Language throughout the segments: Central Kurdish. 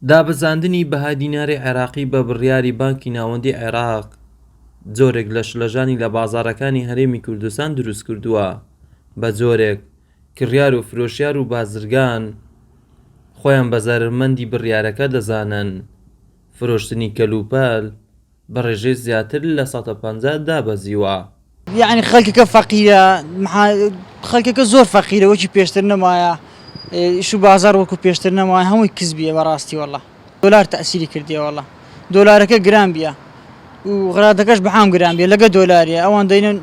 دابەزاندنی بەهای دیناری عێراقی بە بڕیاری بانکی ناوەندی عێراق جۆرێک لە شلەژانی لە بازاڕەکانی هەرێمی کوردستان دروست کردووە بە جۆرێک کڕیار و فرۆشیار و بازرگان خۆیان بە زەرمەندی بڕیارەکە دەزانن. فرۆشتنی کەلوپەل بە ڕێژەی زیاتر لە 150 دابەزیوە. یعنی خەڵکێکە فەقیرە، خەڵکێکە زۆر فەقیرە، وەکی پێشتر نەمایە، ئیش و بازار وەکو پێشتر نەمایە، هەمووی کزبیە بەڕاستی وەڵڵا. دۆلار تەئسیری کردیە وەڵڵا، دۆلارەکە گران بیە و غراتەکەش بەحام گران بیە لەگە دۆلاریە. ئەوان دەینن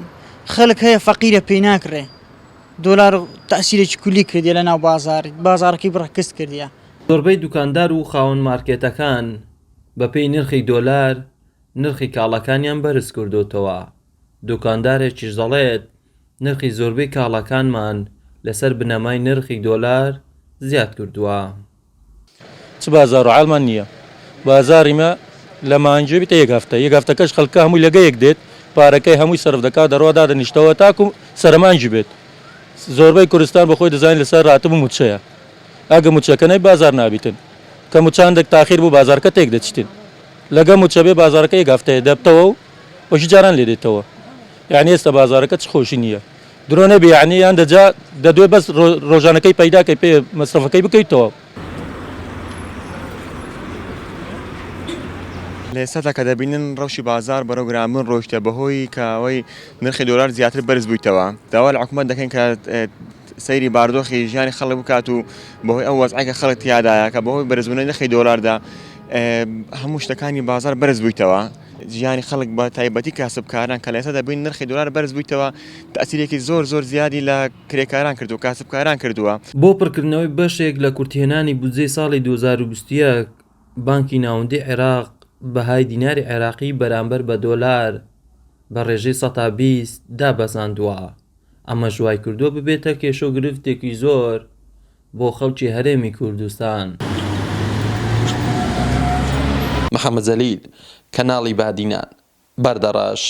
خەڵک هەیە فەقیرە پێی ناکڕێ، دۆلار تەئسیرێکی کولی کردیە لە ناو بازارەکەی بڕکست کردیە. زۆربەی دوکاندار و خاوەن مارکێتەکان بە پێی نرخی دۆلار نرخی کاڵەکانیان بەرز کردوتەوە. دوکاندارێکیش دەڵێت نرخی زۆربەی کاڵەکانمان لەسەر بنەمای نرخی دۆلار زیاد کردووە. چ بازار و عالمان نییە، بازاری مە لە مانجێ بیتە یەک هەفتەکەش خەڵکە هەمووی لەگە یەک دێت، پارەکەی هەمووی سەرف دەکات دەڕوا دادەنیشتەوە تاکو سەرمانجی بێت. زۆربەی کوردستان بەخۆی دەزانین لەسەر ڕاتب و موچەیە، ئەگە موچەکەنەی بازار نابیتن کە موچاندێک تاخیر بوو بازارکە تێک دەچتن، لەگە موچە بێ بازارەکە یەک هەفتەیە دەبتەوە و وەشی جاران لێ دێتەوە. یعنی ئێستا بازارەکە چ خۆشی نییە، درۆ نەبێ، یعنی یان دەدوێ بەس ڕۆژانەکەی پەیداکەی پێ مەسرفەکەی بکەیتەوە. لە ئێستا کە دەبینن ڕەوشی بازار بەرەو گرانبوون ڕۆیشتە بەهۆی کە ئەوەی نرخی دۆلار زیاتر بەرز بوویتەوە. داوا لە حکوومەت دەکەین کە سەیری بارودۆخی ژیانی خەڵک بکات و بەهۆی ئەو وەزعەکە خەڵک تیادایە کە بەهۆی بەرزبوونەوەی نرخی دۆلاردا هەموو شتەکانی بازار بەرز بوویتەوە. ژیانی خەڵک بە تایبەتی کاسبکاران کە لە ئێستا دەبین نرخی دۆلار بەرز بوویتەوە تەئسیرێکی زۆر زیادی لە کرێکاران کردو و کاسبکاران کردووە. بۆ پڕکردنەوەی بەشێک لە کورتهێنانی بودجەی ساڵی 2021 بانکی ناوەندی عێراق بەهای دیناری عێراقی بەرامبەر بە دۆلار بە ڕێژەی 120 دابەزاندووە. ئەمە ژوای کردووە ببێتە کێشە و گرفتێکی زۆر بۆ خەڵکی هەرێمی کوردستان. محەممەد جەلیل، کەناڵی بادینان، بەردەڕاش.